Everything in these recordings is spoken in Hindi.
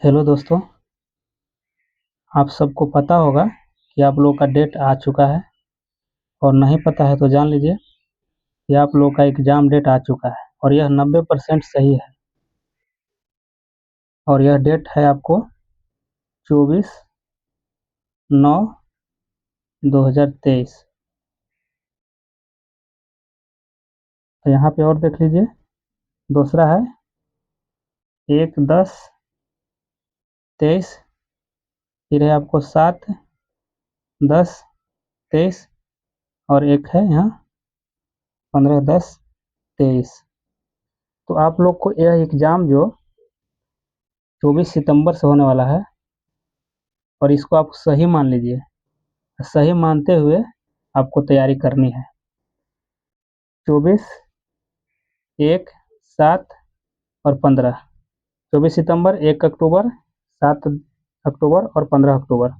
हेलो दोस्तों, आप सबको पता होगा कि आप लोग का डेट आ चुका है और नहीं पता है तो जान लीजिए कि आप लोग का एग्ज़ाम डेट आ चुका है और यह 90% सही है और यह डेट है आपको 24/9/2023। तो यहाँ पे और देख लीजिए, दूसरा है 1/10/23, फिर है आपको 7/10/23 और एक है यहाँ 15/10/23। तो आप लोग को यह एग्ज़ाम जो 24 सितंबर से होने वाला है और इसको आप सही मान लीजिए। सही मानते हुए आपको तैयारी करनी है। 24, 1, 7 और 15। 24 सितंबर, 1 अक्टूबर, 7 अक्टूबर और 15 अक्टूबर।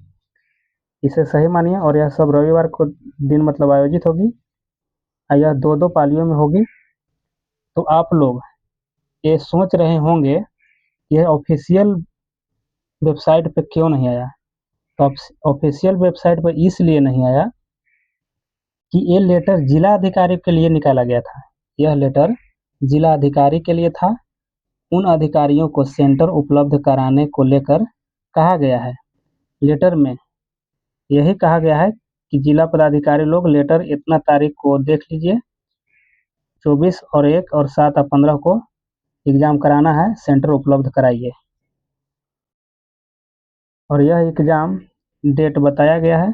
इसे सही मानिए और यह सब रविवार को दिन मतलब आयोजित होगी और यह दो दो पालियों में होगी। तो आप लोग ये सोच रहे होंगे यह ऑफिशियल वेबसाइट पे क्यों नहीं आया। तो ऑफिशियल वेबसाइट पर इसलिए नहीं आया कि ये लेटर जिला अधिकारी के लिए निकाला गया था। यह लेटर जिला अधिकारी के लिए था। उन अधिकारियों को सेंटर उपलब्ध कराने को लेकर कहा गया है। लेटर में यही कहा गया है कि जिला पदाधिकारी लोग लेटर इतना तारीख को देख लीजिए, 24 और 1 और 7 और 15 को एग्ज़ाम कराना है, सेंटर उपलब्ध कराइए। और यह एग्ज़ाम डेट बताया गया है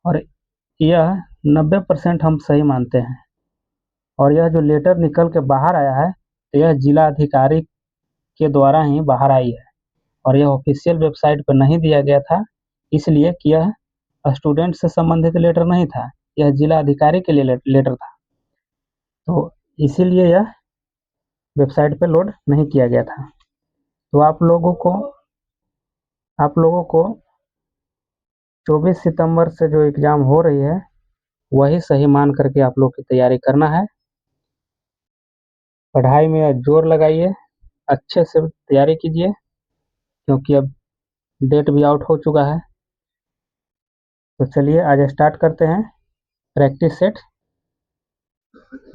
और यह 90% हम सही मानते हैं। और यह जो लेटर निकल के बाहर आया है तो यह जिला अधिकारी के द्वारा ही बाहर आई है और यह ऑफिशियल वेबसाइट पर नहीं दिया गया था, इसलिए कि यह स्टूडेंट से संबंधित लेटर नहीं था, यह जिला अधिकारी के लिए लेटर था। तो इसीलिए यह वेबसाइट पे लोड नहीं किया गया था। तो आप लोगों को 24 सितंबर से जो एग्ज़ाम हो रही है वही सही मान करके आप लोग की तैयारी करना है। पढ़ाई में जोर लगाइए, अच्छे से तैयारी कीजिए क्योंकि अब डेट भी आउट हो चुका है। तो चलिए आज स्टार्ट करते हैं प्रैक्टिस सेट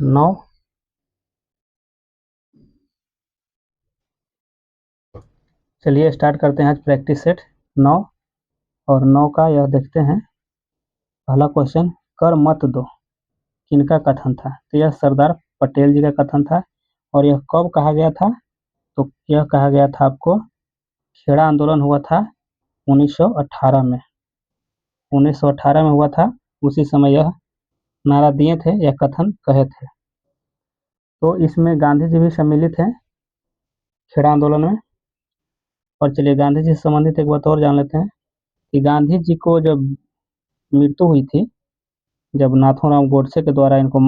9। चलिए स्टार्ट करते हैं आज प्रैक्टिस सेट 9 और 9 का यह देखते हैं। पहला क्वेश्चन, कर मत दो किनका कथन था। तो यह सरदार पटेल जी का कथन था और यह कब कहा गया था। तो यह कहा गया था आपको, खेड़ा आंदोलन हुआ था 1918 में। 1918 में हुआ था, उसी समय यह नारा दिए थे, यह कथन कहे थे। तो इसमें गांधी जी भी सम्मिलित हैं खेड़ा आंदोलन में। और चलिए गांधी जी से संबंधित एक बात और जान लेते हैं कि गांधी जी को जब मृत्यु हुई थी, जब नाथूराम गोडसे के द्वारा इनको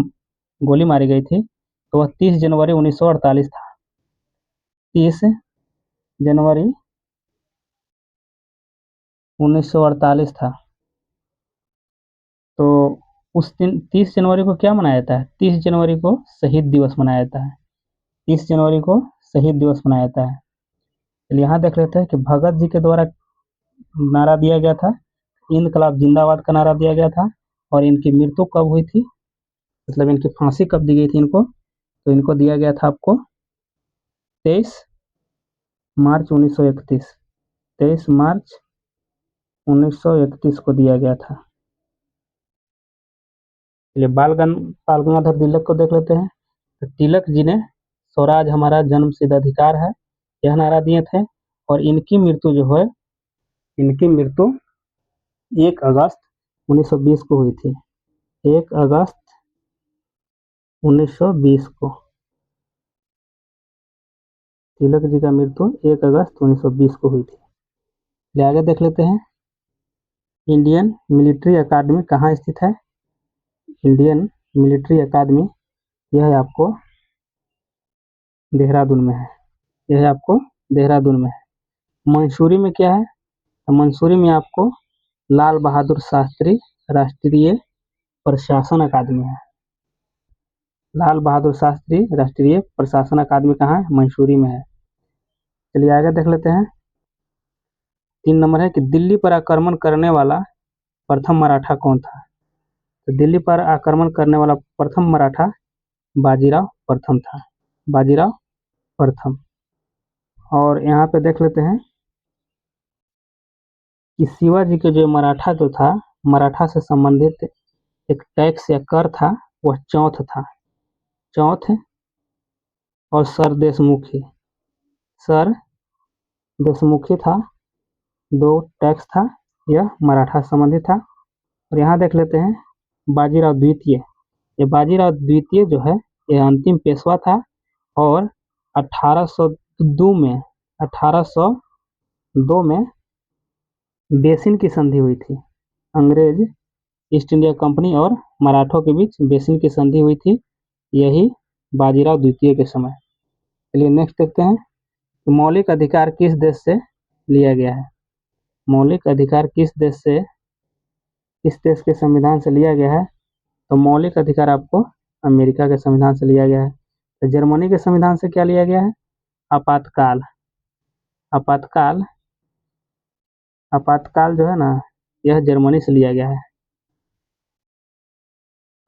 गोली मारी गई थी, तो वह 30 जनवरी 1948 था। 30 जनवरी 1948 था। तो उस दिन 30 जनवरी को क्या मनाया जाता है? 30 जनवरी को शहीद दिवस मनाया जाता है। 30 जनवरी को शहीद दिवस मनाया जाता है। चलिए यहाँ देख लेते हैं कि भगत जी के द्वारा नारा दिया गया था, इनकलाब जिंदाबाद का नारा दिया गया था। और इनकी मृत्यु कब हुई थी, मतलब इनकी फांसी कब दी गई थी इनको, तो इनको दिया गया था आपको 23 मार्च 1931। 23 मार्च 1931 को दिया गया था। चलिए बाल गंगाधर तिलक को देख लेते हैं। तो तिलक जी ने स्वराज हमारा जन्मसिद्ध अधिकार है, यह नारा दिए थे। और इनकी मृत्यु जो है, इनकी मृत्यु 1 अगस्त 1920 को हुई थी। 1 अगस्त 1920 को तिलक जी का मृत्यु 1 अगस्त 1920 को हुई थी। आगे देख लेते हैं, इंडियन मिलिट्री अकादमी कहाँ स्थित है। इंडियन मिलिट्री अकादमी यह है आपको देहरादून में है। यह है आपको देहरादून में है। मंसूरी में क्या है? तो मंसूरी में आपको लाल बहादुर शास्त्री राष्ट्रीय प्रशासन अकादमी है। लाल बहादुर शास्त्री राष्ट्रीय प्रशासन अकादमी कहाँ है? मंसूरी में है। चलिए आगे देख लेते हैं, 3 नंबर है कि दिल्ली पर आक्रमण करने वाला प्रथम मराठा कौन था। तो दिल्ली पर आक्रमण करने वाला प्रथम मराठा बाजीराव प्रथम था, बाजीराव प्रथम। और यहाँ पे देख लेते हैं कि शिवाजी के जो मराठा जो था, मराठा से संबंधित एक टैक्स या कर था, वह चौथ था, चौथ। और सर देशमुखी था, 2 टैक्स था, यह मराठा से संबंधित था। और यहाँ देख लेते हैं बाजीराव द्वितीय, ये बाजीराव द्वितीय जो है यह अंतिम पेशवा था। और 1802 में बेसिन की संधि हुई थी, अंग्रेज ईस्ट इंडिया कंपनी और मराठों के बीच बेसिन की संधि हुई थी, यही बाजीराव द्वितीय के समय। चलिए नेक्स्ट देखते हैं कि मौलिक अधिकार किस देश से लिया गया है। मौलिक अधिकार किस देश के संविधान से लिया गया है। तो मौलिक अधिकार आपको अमेरिका के संविधान से लिया गया है। तो जर्मनी के संविधान से क्या लिया गया है, आपातकाल। आपातकाल जो है ना, यह जर्मनी से लिया गया है।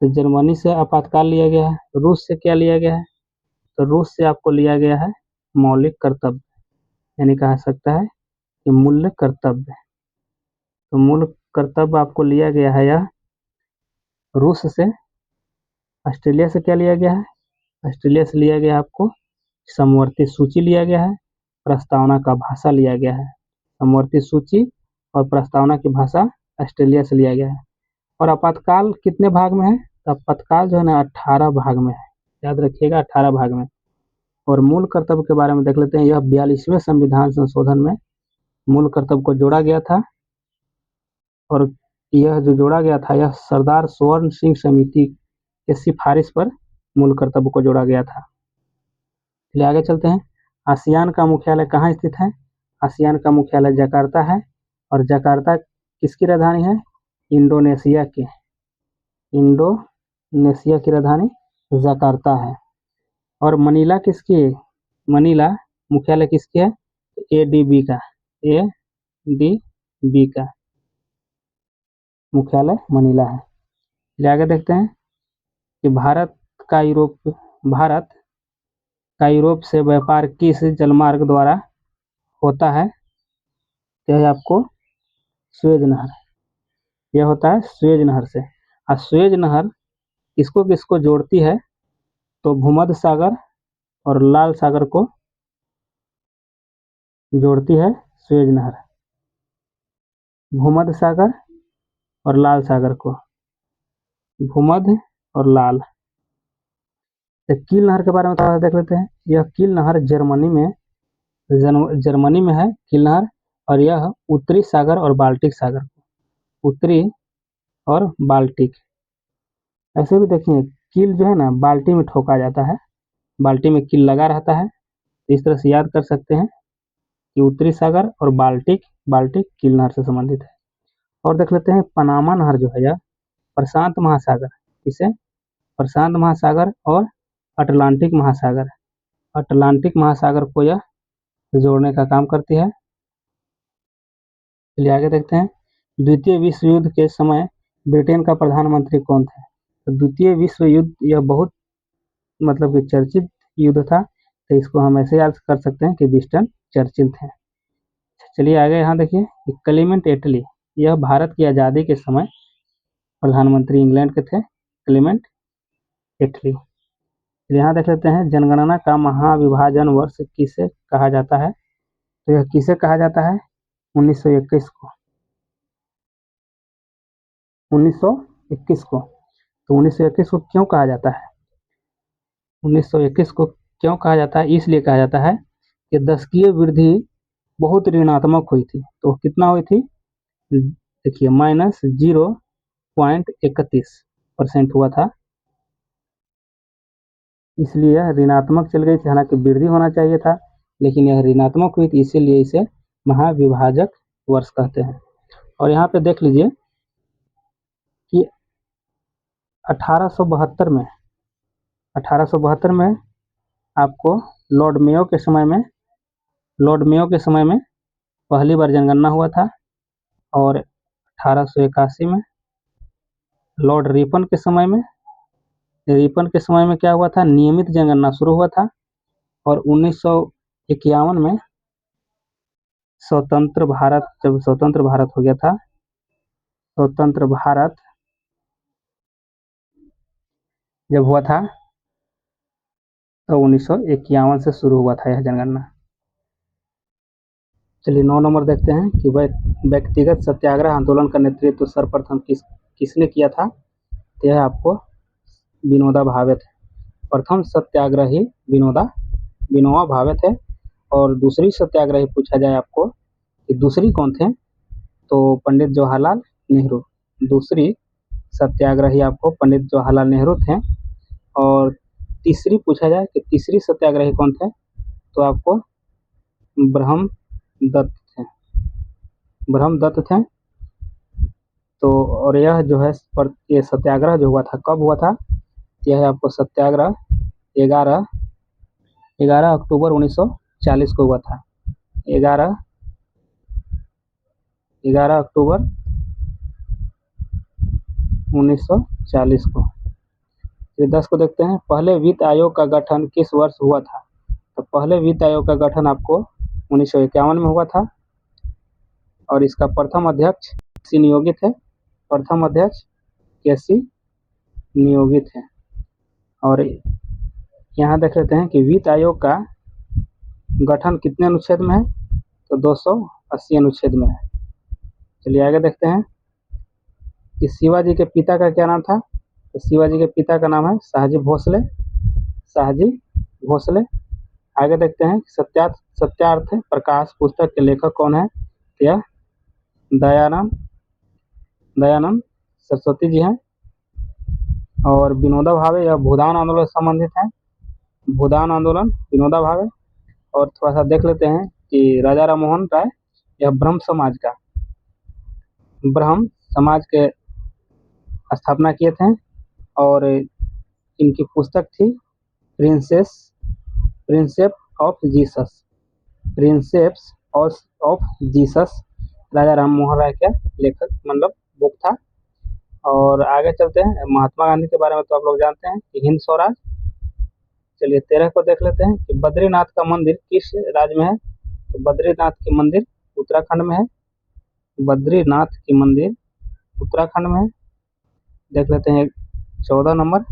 तो जर्मनी से आपातकाल लिया गया है। रूस से क्या लिया गया है, तो रूस से आपको लिया गया है मौलिक कर्तव्य, यानी कहा सकता है कि मूल्य कर्तव्य। तो मूल कर्तव्य आपको लिया गया है यह रूस से। ऑस्ट्रेलिया से क्या लिया गया है, ऑस्ट्रेलिया से लिया गया है आपको समवर्ती सूची लिया गया है, प्रस्तावना का भाषा लिया गया है। समवर्ती सूची और प्रस्तावना की भाषा ऑस्ट्रेलिया से लिया गया है। और आपातकाल कितने भाग में है, तो आपातकाल जो है ना 18 भाग में है, याद रखिएगा 18 भाग में। और मूल कर्तव्य के बारे में देख लेते हैं, यह 42वें संविधान संशोधन में मूल कर्तव्य को जोड़ा गया था। और यह जो जोड़ा गया था, यह सरदार स्वर्ण सिंह समिति के सिफारिश पर मूल कर्तव्य को जोड़ा गया था। चलिए आगे चलते हैं। आसियान का मुख्यालय कहाँ स्थित है। आसियान का मुख्यालय जकार्ता है। और जकार्ता किसकी राजधानी है, इंडोनेशिया की राजधानी जकार्ता है। और मनीला किसकी है, मनीला मुख्यालय किसकी है, एडीबी का मुख्यालय मनीला है। चलिए आगे देखते हैं कि भारत का यूरोप से व्यापार किस जलमार्ग द्वारा होता है। यह आपको सुएज नहर, यह होता है सुएज नहर से। और सुएज नहर किसको किसको जोड़ती है, तो भूमध्य सागर और लाल सागर को जोड़ती है सुएज नहर, भूमध्य सागर और लाल सागर को, भूमध्य और लाल। तो कील नहर के बारे में थोड़ा देख लेते हैं। यह कील नहर जर्मनी में है कील नहर। और यह उत्तरी सागर और बाल्टिक सागर, उत्तरी और बाल्टिक। ऐसे भी देखिए कील जो है ना बाल्टी में ठोका जाता है, बाल्टी में कील लगा रहता है। इस तरह से याद कर सकते हैं कि उत्तरी सागर और बाल्टिक कील नहर से संबंधित है। और देख लेते हैं पनामा नहर जो है यह प्रशांत महासागर, इसे प्रशांत महासागर और अटलांटिक महासागर को यह जोड़ने का काम करती है। चलिए आगे देखते हैं। द्वितीय विश्व युद्ध के समय ब्रिटेन का प्रधानमंत्री कौन था। तो द्वितीय विश्व युद्ध यह बहुत मतलब कि चर्चित युद्ध था, तो इसको हम ऐसे याद कर सकते हैं कि विंस्टन चर्चिल थे। चलिए आगे यहाँ देखिए कि क्लेमेंट एटली, यह भारत की आज़ादी के समय प्रधानमंत्री इंग्लैंड के थे, क्लेमेंट एटली। यहाँ देख लेते हैं जनगणना का महाविभाजन वर्ष किसे कहा जाता है। तो यह किसे कहा जाता है, 1921 को, 1921 को। तो 1921 को क्यों कहा जाता है, 1921 को क्यों कहा जाता है, इसलिए कहा जाता है कि दशकीय वृद्धि बहुत ऋणात्मक हुई थी। तो कितना हुई थी, देखिए -0.31% हुआ था, इसलिए यह ऋणात्मक चल गई थी। हालांकि वृद्धि होना चाहिए था, लेकिन यह ऋणात्मक हुई थी, इसीलिए इसे महाविभाजक वर्ष कहते हैं। और यहाँ पे देख लीजिए कि 1872 में आपको लॉर्ड मेयो के समय में पहली बार जनगणना हुआ था और 1881 में लॉर्ड रिपन के समय में क्या हुआ था, नियमित जनगणना शुरू हुआ था और 1951 में स्वतंत्र भारत हो गया था, स्वतंत्र भारत जब हुआ था तो 1951 से शुरू हुआ था यह जनगणना। चलिए 9 नंबर देखते हैं कि व्यक्तिगत सत्याग्रह आंदोलन का नेतृत्व सर्वप्रथम किसने किया था। तो यह आपको विनोबा भावे थे। प्रथम सत्याग्रही विनोबा भावे थे और दूसरी सत्याग्रही पूछा जाए आपको कि दूसरी कौन थे, तो पंडित जवाहरलाल नेहरू। दूसरी सत्याग्रही आपको पंडित जवाहरलाल नेहरू थे। और तीसरी पूछा जाए कि तीसरी सत्याग्रही कौन थे, तो आपको ब्रह्मदत्त थे। तो और यह जो है ये सत्याग्रह जो हुआ था कब हुआ था, यह आपको सत्याग्रह 11 अक्टूबर 1940 को हुआ था। 11 अक्टूबर 1940 को। 10 को देखते हैं, पहले वित्त आयोग का गठन किस वर्ष हुआ था। तो पहले वित्त आयोग का गठन आपको 1951 में हुआ था और इसका प्रथम अध्यक्ष केसी नियोगित है। और यहाँ देख लेते हैं कि वित्त आयोग का गठन कितने अनुच्छेद में है, तो 280 अनुच्छेद में है। चलिए आगे देखते हैं कि शिवाजी के पिता का क्या नाम था। तो शिवाजी के पिता का नाम है शाहजी भोसले। आगे देखते हैं सत्यार्थ प्रकाश पुस्तक के लेखक कौन है। यह दयानंद सरस्वती जी हैं। और विनोबा भावे यह भूदान आंदोलन से संबंधित है, भूदान आंदोलन विनोबा भावे। और थोड़ा सा देख लेते हैं कि राजा राममोहन राय यह ब्रह्म समाज के स्थापना किए थे और इनकी पुस्तक थी Prinsep of Jesus. Raja Rammohan Roy का लेखक मतलब बुक था। और आगे चलते हैं, महात्मा गांधी के बारे में तो आप लोग जानते हैं कि हिंद स्वराज। चलिए 13 को देख लेते हैं कि बद्रीनाथ का मंदिर किस राज्य में है। तो बद्रीनाथ की मंदिर उत्तराखंड में है। देख लेते हैं 14 नंबर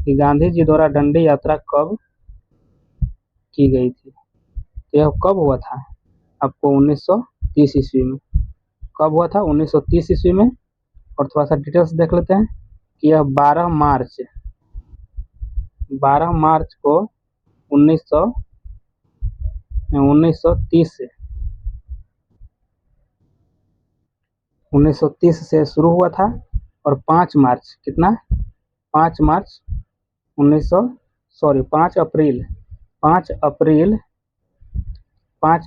कि गांधी जी द्वारा डंडी यात्रा कब की गई थी। तो यह कब हुआ था आपको 1930 ईस्वी में। कब हुआ था 1930 ईस्वी में। और थोड़ा सा डिटेल्स देख लेते हैं कि यह 12 मार्च को 1930 से शुरू हुआ था और 5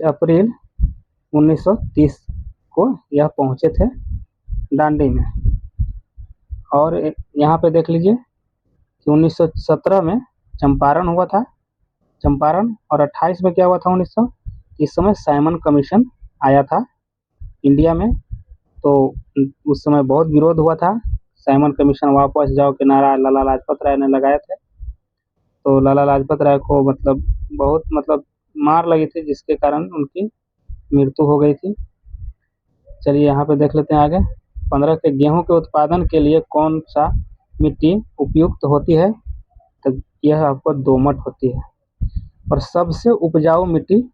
अप्रैल 1930 को यह पहुंचे थे दांडी में। और यहाँ पे देख लीजिए कि 1917 में चंपारण हुआ था, और 28 में क्या हुआ था 1900, इस समय साइमन कमीशन आया था इंडिया में। तो उस समय बहुत विरोध हुआ था, साइमन कमीशन वापस जाओ के नारा लाला लाजपत राय ने लगाए थे। तो लाला लाजपत राय को बहुत मार लगी थी, जिसके कारण उनकी मृत्यु हो गई थी। चलिए यहाँ पे देख लेते हैं आगे। 15 के गेहूं के उत्पादन के लिए कौन सा मिट्टी उपयुक्त होती है। तो यह आपको दोमट होती है। और सबसे उपजाऊ मिट्टी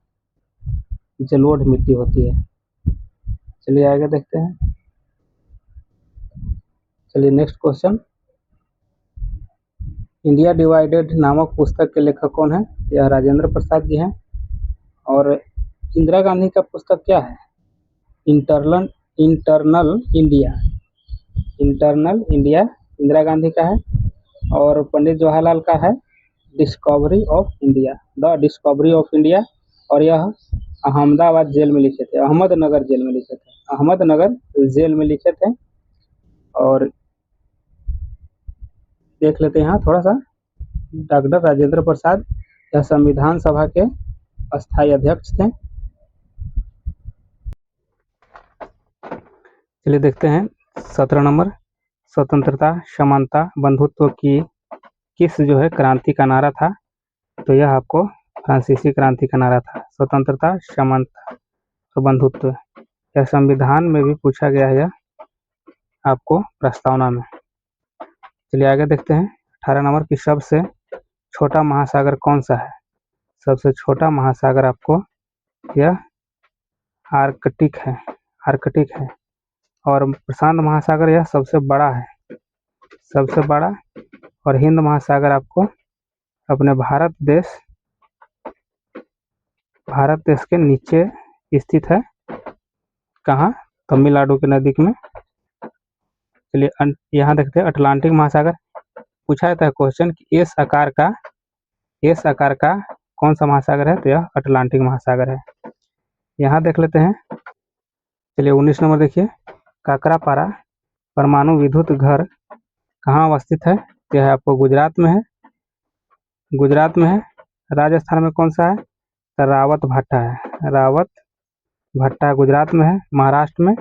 जलोढ़ मिट्टी होती है। चलिए आगे देखते हैं। चलिए नेक्स्ट क्वेश्चन, इंडिया डिवाइडेड नामक पुस्तक के लेखक कौन है। यह राजेंद्र प्रसाद जी हैं। और इंदिरा गांधी का पुस्तक क्या है, इंटरनल इंडिया इंदिरा गांधी का है। और पंडित जवाहरलाल का है द डिस्कवरी ऑफ इंडिया। और यह अहमदाबाद जेल में लिखे थे, अहमदनगर जेल में लिखे थे। और देख लेते हैं यहाँ थोड़ा सा, डॉक्टर राजेंद्र प्रसाद यह संविधान सभा के अस्थायी अध्यक्ष थे। चलिए देखते हैं 17 नंबर, स्वतंत्रता, समानता, बंधुत्व की किस जो है क्रांति का नारा था? तो यह आपको फ्रांसीसी क्रांति का नारा था। स्वतंत्रता, समानता और बंधुत्व, यह संविधान में भी पूछा गया है, यह आपको प्रस्तावना में। चलिए आगे देखते हैं 18 नंबर की सबसे छोटा महासागर कौन सा है? सबसे छोटा महासागर आपको यह आर्कटिक है, आर्कटिक है। और प्रशांत महासागर यह सबसे बड़ा है, सबसे बड़ा। और हिंद महासागर आपको अपने भारत देश के नीचे स्थित है। कहाँ? तमिलनाडु के नजदीक में। चलिए यहाँ देखते हैं अटलांटिक महासागर। पूछा जाता है क्वेश्चन कि एस आकार का कौन सा महासागर है? तो यह अटलांटिक महासागर है। यहाँ देख लेते हैं। चलिए 19 नंबर देखिए, काकरापारा परमाणु विद्युत घर कहाँ अवस्थित है? तो यह आपको गुजरात में है, गुजरात में है। राजस्थान में कौन सा है? तो रावत भाटा है, रावत भाटा गुजरात में है। महाराष्ट्र में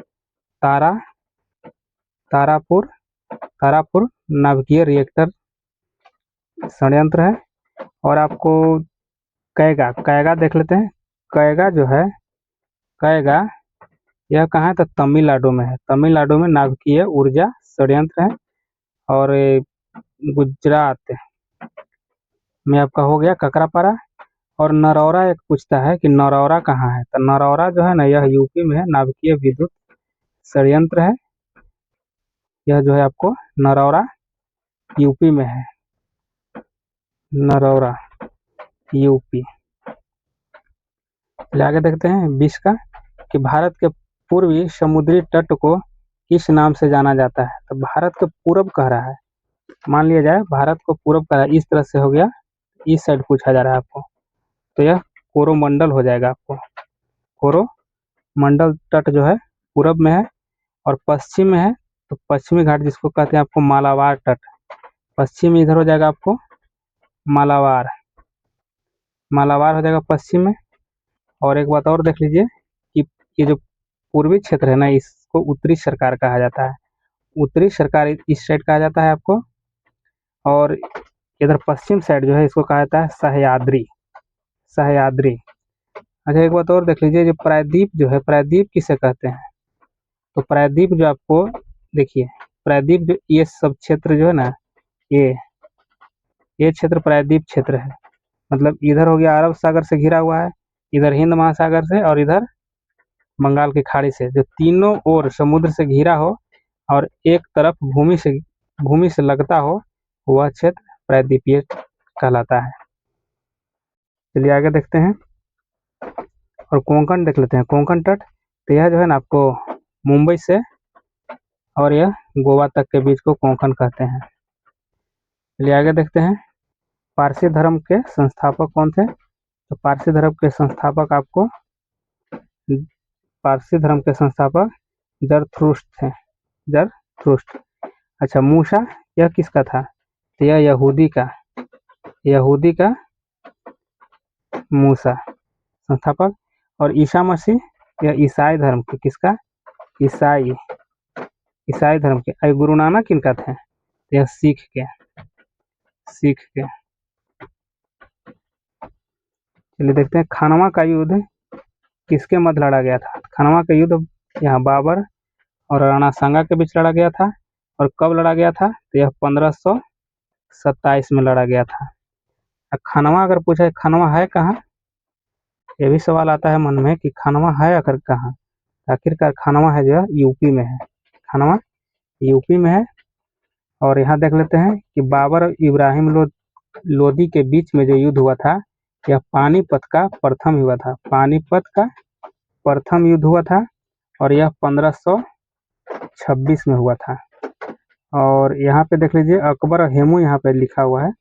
तारापुर नाभिकीय रिएक्टर संयंत्र है। और आपको कैगा देख लेते हैं। कैगा जो है, कैगा यह कहाँ है? तो तमिलनाडु में है। तमिलनाडु में नाभिकीय ऊर्जा संयंत्र है। और गुजरात में आपका हो गया ककरापारा। और नरौरा एक पूछता है कि नरौरा कहाँ है? तो नरौरा जो है ना, यह यूपी में है, नाभिकीय विद्युत संयंत्र है। यह जो है आपको नरौरा यूपी में है, नरौरा यूपी। आगे देखते हैं 20 का, कि भारत के पूर्वी समुद्री तट को किस नाम से जाना जाता है? तो भारत के पूरब कह रहा है, मान लिया जाए भारत को पूरब कह रहा है, इस तरह से हो गया, इस साइड पूछा जा रहा है आपको, तो यह कोरोमंडल हो जाएगा आपको। कोरोमंडल तट जो है पूरब में है। और पश्चिम में है तो पश्चिमी घाट जिसको कहते हैं आपको मालाबार तट, पश्चिम इधर हो जाएगा आपको मालाबार, मालाबार हो जाएगा पश्चिम में। और एक बात और देख लीजिए कि ये जो पूर्वी क्षेत्र है ना, इसको उत्तरी सरकार कहा जाता है, उत्तरी सरकार इस साइड कहा जाता है आपको। और इधर पश्चिम साइड जो है इसको कहा जाता है सह्याद्री, सह्याद्री। अच्छा एक बात और देख लीजिए, जो प्रायद्वीप जो है, प्रायद्वीप किसे कहते हैं? तो प्रायद्वीप जो आपको देखिए, प्रायद्वीप जो ये सब क्षेत्र जो है ना, ये क्षेत्र प्रायद्वीप क्षेत्र है। मतलब इधर हो गया अरब सागर से घिरा हुआ है, इधर हिंद महासागर से, और इधर बंगाल की खाड़ी से, जो तीनों ओर समुद्र से घिरा हो और एक तरफ भूमि से लगता हो, वह क्षेत्र प्रायद्वीपीय कहलाता है। चलिए आगे देखते हैं। और कोंकण देख लेते हैं, कोंकण तट। तो यह जो है ना आपको मुंबई से और यह गोवा तक के बीच को कोंकण कहते हैं। चलिए आगे देखते हैं, पारसी धर्म के संस्थापक कौन थे? तो पारसी धर्म के संस्थापक आपको, पारसी धर्म के संस्थापक जरथुष्ट्र थे, जरथुष्ट्र। अच्छा मूसा यह किसका था? तो यह यहूदी का मूसा संस्थापक। और ईसा मसीह यह ईसाई धर्म के, किसका? ईसाई धर्म के। गुरु नानक किनका थे? यह सिख के। चलिए देखते हैं, खानवा का युद्ध किसके मध्य लड़ा गया था? खानवा का युद्ध यहाँ बाबर और राणा सांगा के बीच लड़ा गया था। और कब लड़ा गया था? तो यह 1527 में लड़ा गया था। खानवा अगर पूछा खानवा है कहाँ, ये भी सवाल आता है मन में कि खानवा है आखिर कहाँ। आखिरकार खानवा है जो यूपी में है, खानवा यूपी में है। और यहाँ देख लेते हैं कि बाबर और इब्राहिम लोदी के बीच में जो युद्ध हुआ था, यह पानीपत का प्रथम हुआ था, पानीपत का प्रथम युद्ध हुआ था। और यह 1526 में हुआ था। और यहाँ पे देख लीजिए अकबर और हेमू यहाँ पे लिखा हुआ है,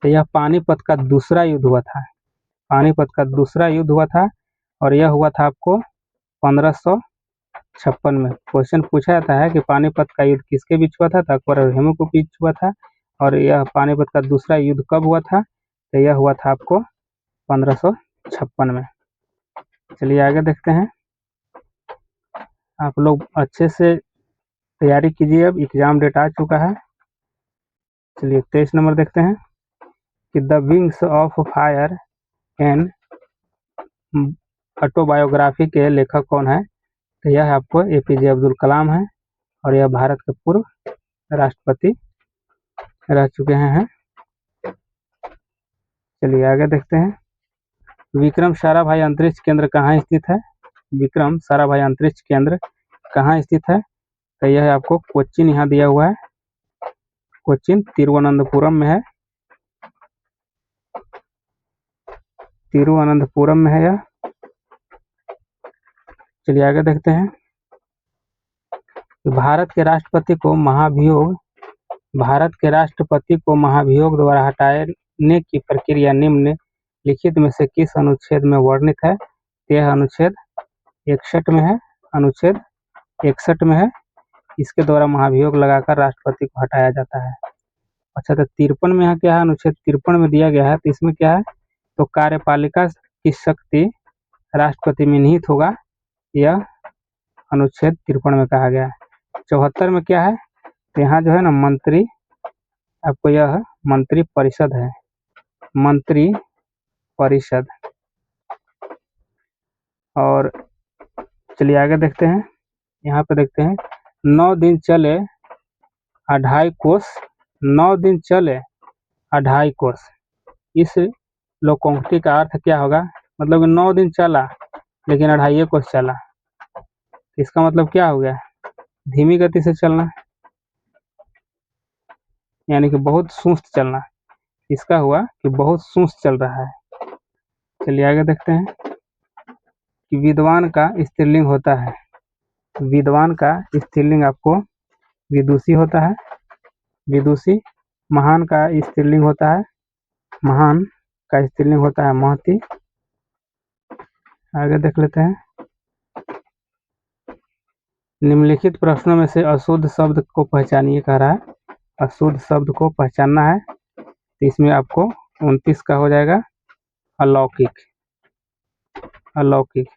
तो यह पानीपत का दूसरा युद्ध हुआ था, पानीपत का दूसरा युद्ध हुआ था। और यह हुआ था आपको 1556 में। क्वेश्चन पूछा जाता है कि पानीपत का युद्ध किसके बीच हुआ था? तो अकबर और हेमू के बीच हुआ था। और यह पानीपत का दूसरा युद्ध कब हुआ था? तो यह हुआ था आपको 1556 में। चलिए आगे देखते हैं। आप लोग अच्छे से तैयारी कीजिए। अब एग्जाम डेट आ चुका है। चलिए 23 नंबर देखते हैं कि the wings of fire and autobiography के लेखक कौन है। तो यह आपको एपीजे अब्दुल कलाम है और यह भारत के पूर्व राष्ट्रपति रह चुके हैं। चलिए आगे देखते हैं। विक्रम साराभाई अंतरिक्ष केंद्र कहाँ स्थित है। विक्रम साराभाई अंतरिक्ष केंद्र कहाँ स्थित है। तो यह आपको कोच्चिन यहाँ दिया हुआ है। कोच्चिन तिरुवनंतपुरम में है। तिरुवनंतपुरम में है यह। चलिए आगे देखते हैं। भारत के राष्ट्रपति को महाभियोग द्वारा हटाने की प्रक्रिया निम्नलिखित में से किस अनुच्छेद में वर्णित है। यह अनुच्छेद 61 में है। अनुच्छेद 61 में है। इसके द्वारा महाभियोग लगाकर राष्ट्रपति को हटाया जाता है। अच्छा, तो 53 में यहाँ क्या है। अनुच्छेद 53 में दिया गया है। तो इसमें क्या है, तो कार्यपालिका की शक्ति राष्ट्रपति में निहित होगा। यह अनुच्छेद 53 में कहा गया है। 74 में क्या है, तो यहाँ जो है ना मंत्री, आपको यह मंत्री परिषद है। मंत्री परिषद। और चलिए आगे देखते हैं। यहाँ पे देखते हैं 9 दिन चले 2.5 कोस। 9 दिन चले 2.5 कोस। इस लोकोक्ति का अर्थ क्या होगा, मतलब 9 दिन चला लेकिन 2.5 कोस चला। इसका मतलब क्या हो गया, धीमी गति से चलना, यानी कि बहुत सुस्त चलना। इसका हुआ कि बहुत सुस्त चल रहा है। चलिए आगे देखते हैं कि विद्वान का स्त्रीलिंग होता है। विद्वान का स्त्रीलिंग आपको विदुषी होता है। विदुषी। महान का स्त्रीलिंग होता है। महान का स्त्रीलिंग होता है महती। आगे देख लेते हैं। निम्नलिखित प्रश्नों में से अशुद्ध शब्द को पहचानिए कह रहा है। अशुद्ध शब्द को पहचानना है। तो इसमें आपको 29 का हो जाएगा अलौकिक। अलौकिक,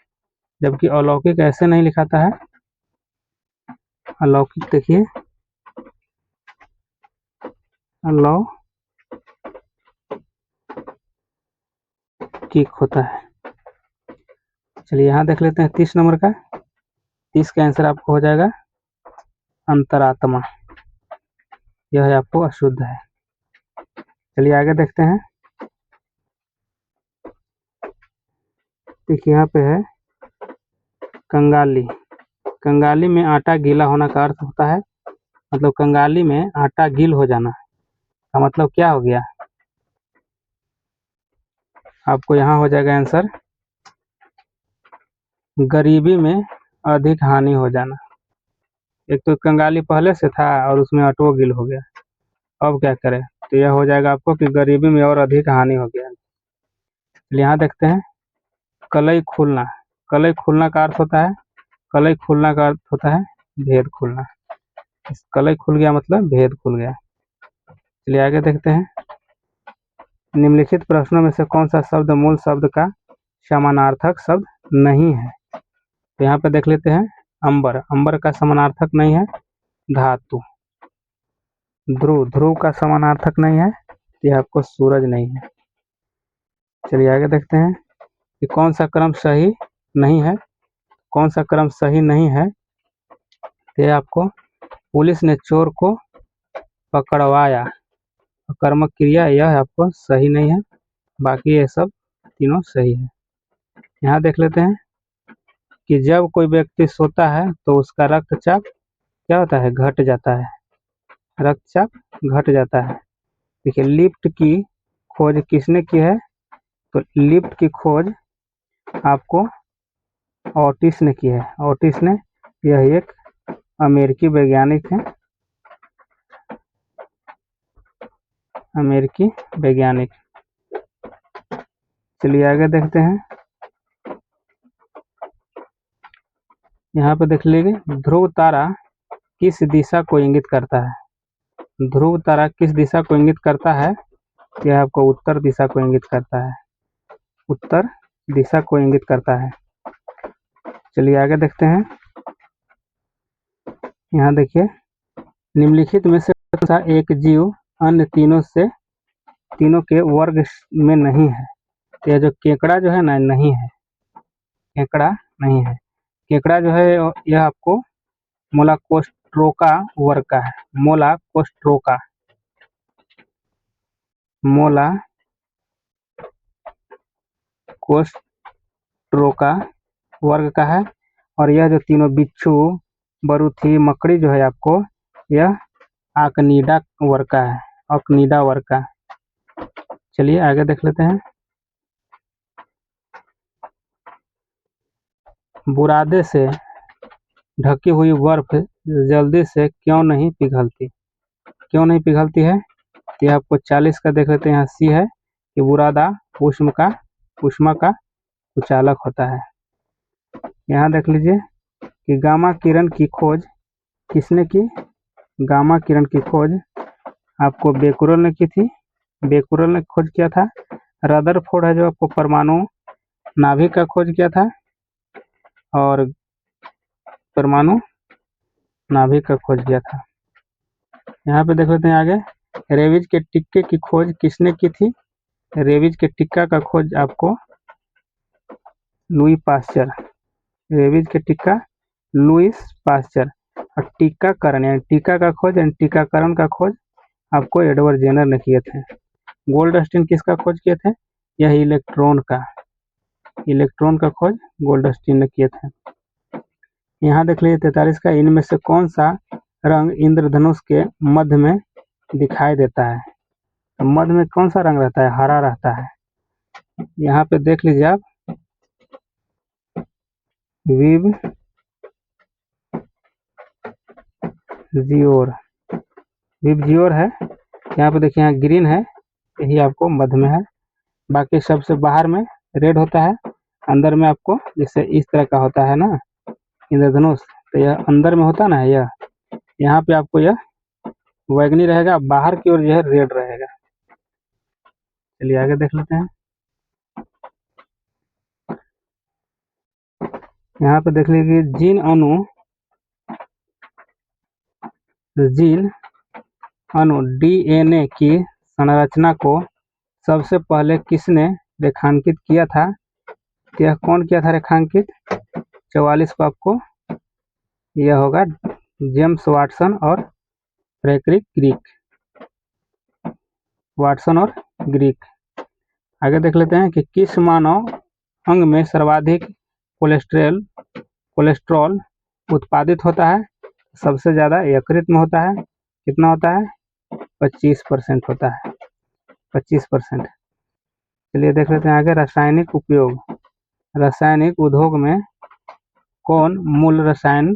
जबकि अलौकिक ऐसे नहीं लिखाता है। अलौकिक देखिए, अलौकिक होता है। चलिए यहाँ देख लेते हैं 30 नंबर का। 30 का आंसर आपको हो जाएगा अंतरात्मा। यह आपको अशुद्ध है। चलिए आगे देखते हैं। देखिए यहाँ पे है कंगाली। कंगाली में आटा गीला होना का अर्थ होता है, मतलब कंगाली में आटा गील हो जाना का मतलब क्या हो गया, आपको यहाँ हो जाएगा आंसर गरीबी में अधिक हानि हो जाना। एक तो कंगाली पहले से था और उसमें आटो गील हो गया, अब क्या करें, तो यह हो जाएगा आपको कि गरीबी में और अधिक हानि हो गया। यहाँ देखते हैं कलई खुलना। कलई खुलना का अर्थ होता है, कलई खुलना का अर्थ होता है भेद खुलना। कलई खुल गया मतलब भेद खुल गया। चलिए आगे देखते हैं। निम्नलिखित प्रश्नों में से कौन सा शब्द मूल शब्द का समानार्थक शब्द नहीं है। तो यहाँ पे देख लेते हैं अंबर। अंबर का समानार्थक नहीं है धातु। ध्रुव। ध्रुव का समानार्थक नहीं है, यह आपको सूरज नहीं है। चलिए आगे देखते हैं कि कौन सा क्रम सही नहीं है। कौन सा क्रम सही नहीं है, यह आपको पुलिस ने चोर को पकड़वाया, कर्मक क्रिया, यह आपको सही नहीं है। बाकी ये सब तीनों सही है। यहाँ देख लेते हैं कि जब कोई व्यक्ति सोता है तो उसका रक्तचाप क्या होता है, घट जाता है। रक्तचाप घट जाता है। देखिए लिफ्ट की खोज किसने की है, तो लिफ्ट की खोज आपको ऑटिस ने की है। ऑटिस ने, यह एक अमेरिकी वैज्ञानिक है। अमेरिकी वैज्ञानिक। चलिए आगे देखते हैं। यहाँ पे देख लीजिए ध्रुव तारा किस दिशा को इंगित करता है। ध्रुव तारा किस दिशा को इंगित करता है, यह आपको उत्तर दिशा को इंगित करता है। उत्तर दिशा को इंगित करता है। चलिए आगे देखते हैं यहाँ देखिए, निम्नलिखित में से कौन सा एक जीव अन्य तीनों के वर्ग में नहीं है। यह जो केकड़ा जो है ना, नहीं है, केकड़ा नहीं है। केकड़ा जो है यह आपको मोलाकोस्ट्रोका वर्ग का है। मोलाकोस्ट्रोका वर्ग का है। और यह जो तीनों बिच्छू, बरूथी, मकड़ी जो है आपको, यह आकनीडा वर्ग का है, अकनीडा वर्ग का। चलिए आगे देख लेते हैं। बुरादे से ढकी हुई बर्फ जल्दी से क्यों नहीं पिघलती है? तो यह आपको 40 का देख लेते हैं। यहाँ सी है कि बुरादा ऊष्मा का कुचालक होता है। यहाँ देख लीजिए कि गामा किरण की खोज किसने की? गामा किरण की खोज आपको बेकुरल ने की थी। बेकुरल ने खोज किया था। रदरफोर्ड है जो आपको परमाणु नाभिक का खोज किया था, और परमाणु नाभिक का खोज किया था। यहाँ पे देख लेते हैं आगे, रेबीज के टीके की खोज किसने की थी? रेबीज के टीका का खोज आपको लुई पास्चर, रेबीज के टीका लुईस पास्चर। और टीकाकरण यानी टीका का खोज यानी टीकाकरण का खोज आपको एडवर्ड जेनर ने किए थे। गोल्डस्टीन किसका खोज किए थे? यह इलेक्ट्रॉन का खोज गोल्डस्टीन ने किए थे। यहाँ देख लीजिए 43 का, इनमें से कौन सा रंग इंद्रधनुष के मध्य में दिखाई देता है? तो मध्य में कौन सा रंग रहता है? हरा रहता है। यहाँ पे देख लीजिए आप, विबजियोर है। यहाँ पे देखिए, यहाँ ग्रीन है, यही आपको मध्य में है। बाकी सबसे बाहर में रेड होता है, अंदर में आपको जैसे इस तरह का होता है ना इंद्रधनुष, तो यह अंदर में होता ना है। यह यहाँ पे आपको यह वैगनी रहेगा, बाहर की ओर यह रेड रहेगा। चलिए आगे देख लेते हैं। यहाँ पे देख लीजिए जीन अणु डीएनए की संरचना को सबसे पहले किसने रेखांकित किया था? यह कौन किया था रेखांकित? 44 को आपको यह होगा जेम्स वाटसन और फ्रेडरिक ग्रीक। आगे देख लेते हैं कि किस मानव अंग में सर्वाधिक कोलेस्ट्रॉल उत्पादित होता है? सबसे ज्यादा यकृत में होता है। कितना होता है? 25% होता है, 25%। चलिए देख लेते हैं आगे, रासायनिक उपयोग। रासायनिक उद्योग में कौन मूल रसायन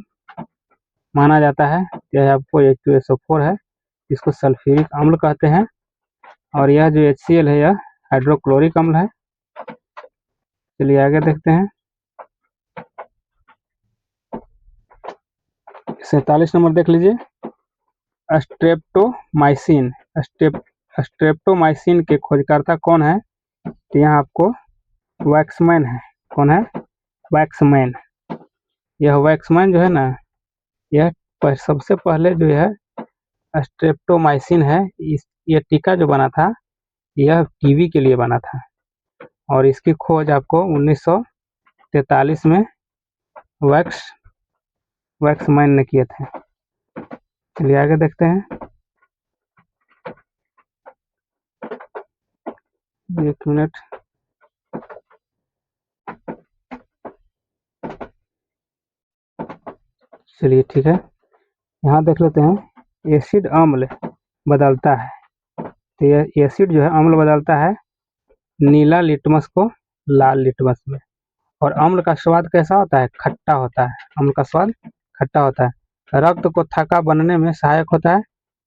माना जाता है? यह आपको H2SO4 है, इसको सल्फ्यूरिक अम्ल कहते हैं। और यह जो HCl है, यह हाइड्रोक्लोरिक अम्ल है। चलिए आगे देखते हैं। 47 नंबर देख लीजिए, स्ट्रेप्टोमाइसिन के खोजकर्ता कौन है? तो यहाँ आपको वैक्समैन है। कौन है? वैक्समैन। यह वैक्समैन जो है ना, यह सबसे पहले जो है स्ट्रेप्टोमाइसिन है, यह टीका जो बना था, यह टीबी के लिए बना था। और इसकी खोज आपको 1943 में वैक्समैन ने किए थे। चलिए आगे देखते हैं। एक मिनट। चलिए ठीक है, यहाँ देख लेते हैं। एसिड अम्ल बदलता है, तो यह एसिड जो है अम्ल बदलता है नीला लिटमस को लाल लिटमस में। और अम्ल का स्वाद कैसा होता है? खट्टा होता है। अम्ल का स्वाद खट्टा होता है। रक्त को थक्का बनने में सहायक होता है,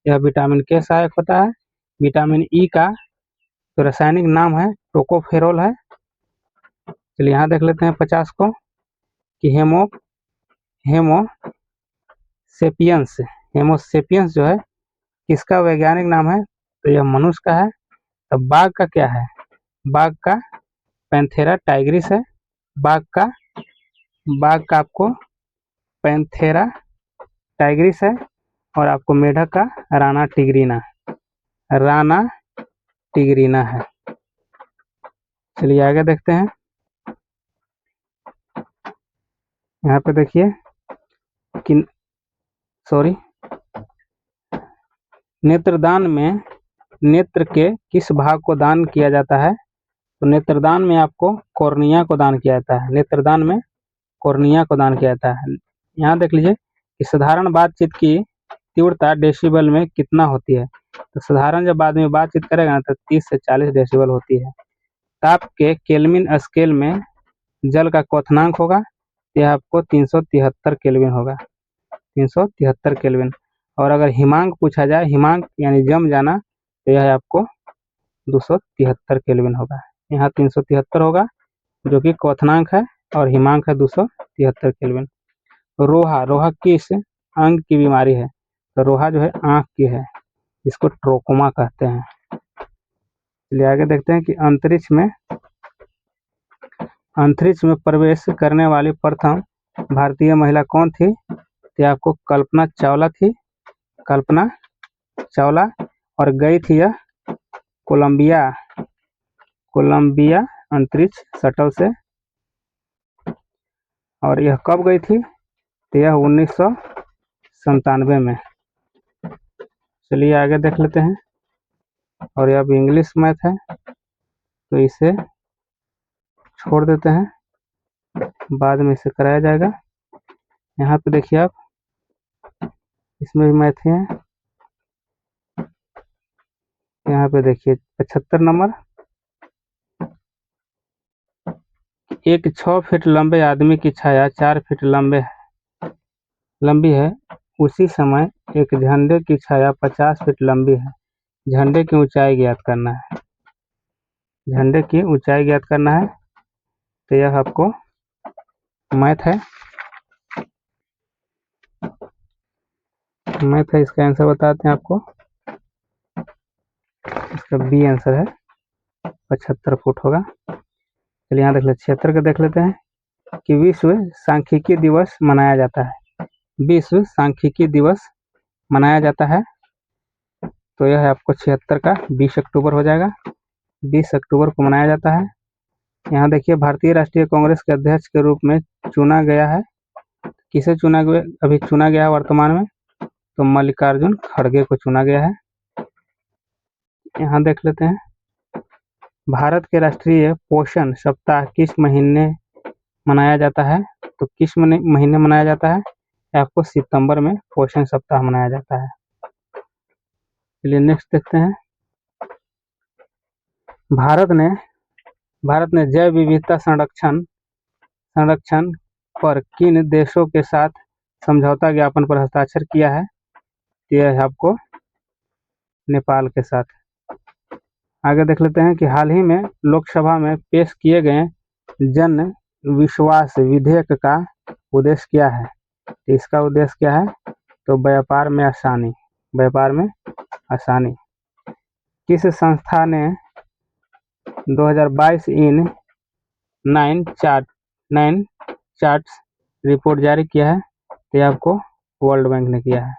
यह विटामिन के सहायक होता है। विटामिन ई का तो रासायनिक नाम है टोकोफेरोल है। चलिए यहाँ देख लेते हैं 50 को, कि हेमोसेपियंस जो है किसका वैज्ञानिक नाम है? तो यह मनुष्य का है। तो बाघ का क्या है? बाघ का पैंथेरा टाइग्रिस है। बाघ का आपको पैंथेरा टाइग्रिस है और आपको मेढक का राना टिग्रीना है। चलिए आगे देखते हैं। यहाँ पे देखिए कि नेत्रदान में नेत्र के किस भाग को दान किया जाता है? तो नेत्रदान में आपको कॉर्निया को दान किया जाता है। नेत्रदान में कॉर्निया को दान किया जाता है। यहाँ देख लीजिए कि साधारण बातचीत की तीव्रता डेसिबल में कितना होती है? तो साधारण जब आदमी बातचीत करेगा ना तो 30 से 40 डेसिबल होती है। ताप के केल्विन स्केल में जल का क्वथनांक होगा, यह आपको 373 केल्विन होगा, 373 केल्विन। और अगर हिमांक पूछा जाए, हिमांक यानी जम जाना, तो यह आपको 273 केल्विन होगा। यहाँ 373 होगा जो कि क्वथनांक है और हिमांक है 273 केल्विन। रोहा किस अंग की बीमारी है? तो रोहा जो है आंख की है, इसको ट्रोकोमा कहते हैं। चलिए आगे देखते हैं कि अंतरिक्ष में प्रवेश करने वाली प्रथम भारतीय महिला कौन थी? तो आपको कल्पना चावला और गई थी यह कोलंबिया अंतरिक्ष शटल से। और यह कब गई थी? तो यह 1997 में। चलिए आगे देख लेते हैं। और यह अब इंग्लिश मैथ है तो इसे छोड़ देते हैं, बाद में इसे कराया जाएगा। यहाँ पे देखिए आप, इसमें भी मैथ है। यहाँ पे देखिए 75 नंबर, एक 6 फीट लंबे आदमी की छाया 4 फीट लंबी है, उसी समय एक झंडे की छाया 50 फीट लंबी है। झंडे की ऊंचाई ज्ञात करना है। झंडे की ऊंचाई ज्ञात करना है, तो यह आपको मैथ है। इसका आंसर बताते हैं आपको। इसका बी आंसर है, 75 फुट होगा। चलिए यहाँ देख लेते, क्षेत्र का देख लेते हैं कि विश्व सांख्यिकी दिवस मनाया जाता है। विश्व सांख्यिकी दिवस मनाया जाता है, तो यह है आपको 76 का 20 अक्टूबर हो जाएगा। 20 अक्टूबर को मनाया जाता है। यहाँ देखिए भारतीय राष्ट्रीय कांग्रेस के अध्यक्ष के रूप में चुना गया है, किसे चुना गया है वर्तमान में? तो मल्लिकार्जुन खड़गे को चुना गया है। यहाँ देख लेते हैं, भारत के राष्ट्रीय पोषण सप्ताह किस महीने मनाया जाता है? तो किस महीने मनाया जाता है? आपको सितंबर में पोषण सप्ताह मनाया जाता है। चलिए नेक्स्ट देखते हैं। भारत ने जैव विविधता संरक्षण पर किन देशों के साथ समझौता ज्ञापन पर हस्ताक्षर किया है? यह है आपको नेपाल के साथ। आगे देख लेते हैं कि हाल ही में लोकसभा में पेश किए गए जन विश्वास विधेयक का उद्देश्य क्या है? इसका उद्देश्य क्या है? तो व्यापार में आसानी। किस संस्था ने 2022 इन 9 चार्ट्स रिपोर्ट जारी किया है? तो ये आपको वर्ल्ड बैंक ने किया है।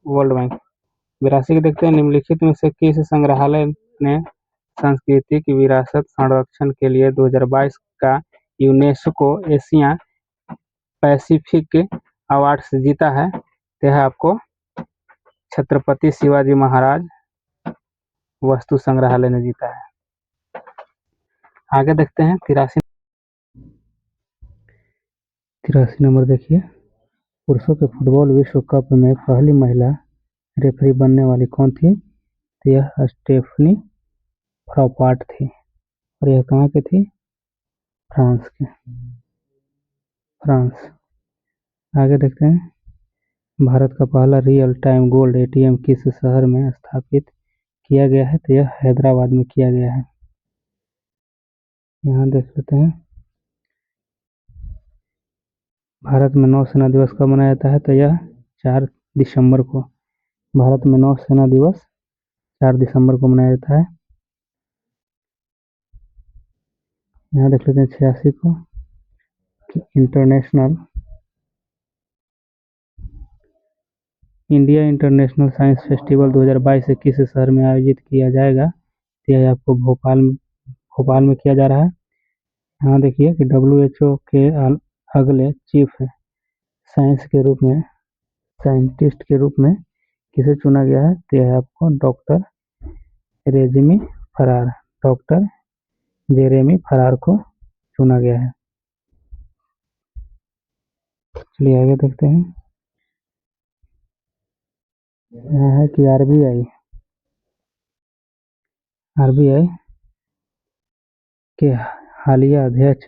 वर्ल्ड बैंक 82 के देखते हैं, निम्नलिखित में से किस संग्रहालय ने सांस्कृतिक विरासत संरक्षण के लिए 2022 का यूनेस्को एशिया पैसिफिक अवार्ड जीता है? तो है आपको छत्रपति शिवाजी महाराज वस्तु संग्रहालय ने जीता है। आगे देखते हैं 83 नंबर देखिए, पुरुषों के फुटबॉल विश्व कप में पहली महिला रेफरी बनने वाली कौन थी? तो यह स्टेफनी फ्रॉपार्ट थी। और यह कहाँ की थी? फ्रांस। आगे देखते हैं, भारत का पहला रियल टाइम गोल्ड एटीएम किस शहर में स्थापित किया गया है? तो यह हैदराबाद में किया गया है। यहाँ देख लेते हैं, भारत में नौसेना दिवस कब मनाया जाता है? तो यह 4 दिसंबर को। भारत में नौसेना दिवस 4 दिसंबर को मनाया जाता है। यहाँ देख लेते हैं 86 को, international India international science festival 2022 किस शहर में आयोजित किया जाएगा? तो यह आपको भोपाल में किया जा रहा है। यहाँ देखिए कि WHO के अगले चीफ साइंटिस्ट के रूप में किसे चुना गया है? तो यह आपको डॉक्टर जेरेमी फरार को चुना गया है। चलिए आगे देखते हैं। यहाँ है कि आरबीआई के हालिया अध्यक्ष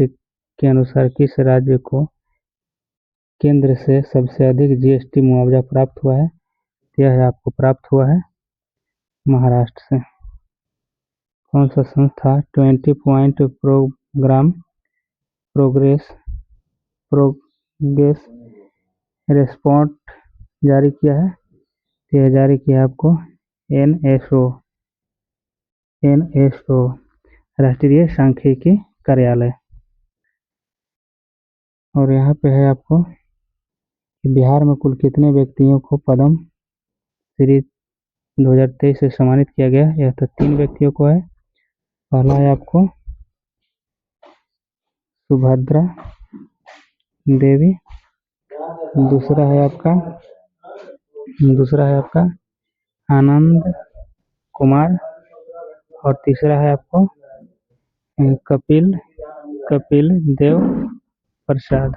के अनुसार किस राज्य को केंद्र से सबसे अधिक जीएसटी मुआवजा प्राप्त हुआ है? यह आपको प्राप्त हुआ है महाराष्ट्र से। कौन सा संस्था 20 पॉइंट प्रोग्रेस रिपोर्ट जारी किया है? यह जारी किया आपको एनएसओ राष्ट्रीय सांख्यिकी कार्यालय। और यहाँ पे है आपको बिहार में कुल कितने व्यक्तियों को पद्म श्री 2023 से सम्मानित किया गया? यह तो 3 व्यक्तियों को है। पहला है आपको सुभद्रा देवी, दूसरा है आपका आनंद कुमार और तीसरा है आपको कपिल देव प्रसाद।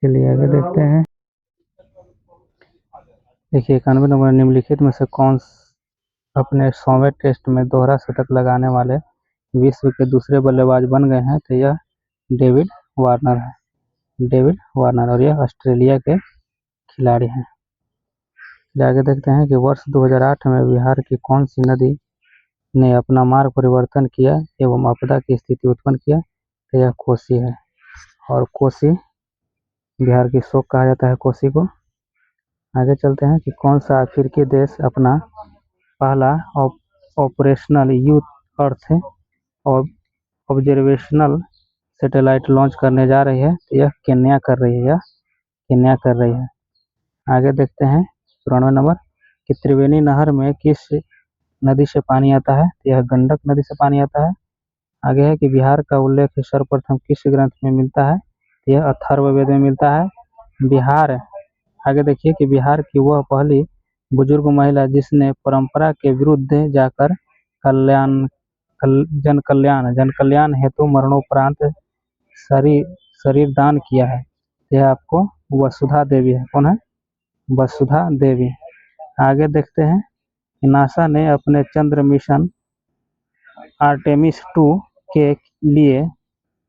चलिए आगे देखते हैं। देखिए 91 नंबर निम्नलिखित में से कौन अपने 100वें टेस्ट में दोहरा शतक लगाने वाले विश्व के दूसरे बल्लेबाज बन गए हैं? तो यह डेविड वार्नर और यह ऑस्ट्रेलिया के खिलाड़ी हैं। आगे देखते हैं कि वर्ष 2008 में बिहार की कौन सी नदी ने अपना मार्ग परिवर्तन किया एवं आपदा की स्थिति उत्पन्न किया? तो यह कोसी है। और कोसी बिहार की शोक कहा जाता है कोसी को। आगे चलते हैं कि कौन सा अफ्रीकी देश अपना पहला ऑपरेशनल यूथ अर्थ ऑब्जर्वेशनल सैटेलाइट लॉन्च करने जा रही है? तो यह केन्या कर रही है। आगे देखते हैं 94 नंबर कि त्रिवेणी नहर में किस नदी से पानी आता है? तो यह गंडक नदी से पानी आता है। आगे है कि बिहार का उल्लेख सर्वप्रथम किस ग्रंथ में मिलता है? तो यह अथर्ववेद में मिलता है। आगे देखिए कि बिहार की वह पहली बुजुर्ग महिला जिसने परंपरा के विरुद्ध जाकर जन कल्याण हेतु मरणोपरांत शरीर दान किया है। यह आपको वसुधा देवी है। कौन है? वसुधा देवी। आगे देखते हैं कि नासा ने अपने चंद्र मिशन आर्टेमिस 2 के लिए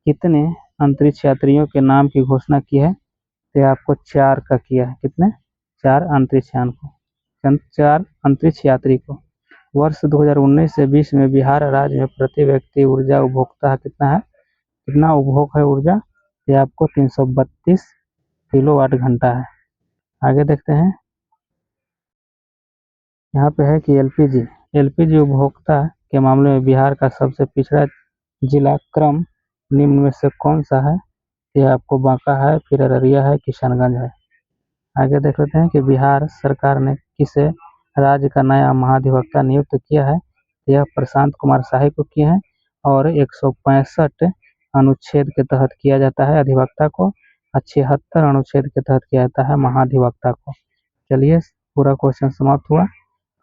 कितने अंतरिक्ष यात्रियों के नाम की घोषणा की है? तो आपको 4 का किया है। कितने? 4 अंतरिक्ष यात्री को। वर्ष 2019 से 20 में बिहार राज्य में प्रति व्यक्ति ऊर्जा उपभोक्ता कितना है? कितना उपभोग है ऊर्जा? ये आपको 332 किलोवाट घंटा है। आगे देखते हैं। यहाँ पे है कि एलपीजी उपभोक्ता के मामले में बिहार का सबसे पिछड़ा जिला क्रम निम्न में से कौन सा है? यह आपको बांका है, फिर अररिया है, किशनगंज है। आगे देख लेते हैं कि बिहार सरकार ने किसे राज्य का नया महाधिवक्ता नियुक्त किया है? यह प्रशांत कुमार शाही को किए हैं और 165 अनुच्छेद के तहत किया जाता है अधिवक्ता को, 76 अनुच्छेद के तहत किया जाता है महाधिवक्ता को। चलिए पूरा क्वेश्चन समाप्त हुआ।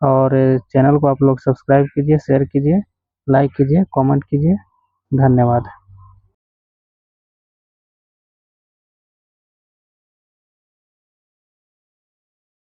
और चैनल को आप लोग सब्सक्राइब कीजिए, शेयर कीजिए, लाइक कीजिए, कमेंट कीजिए। धन्यवाद।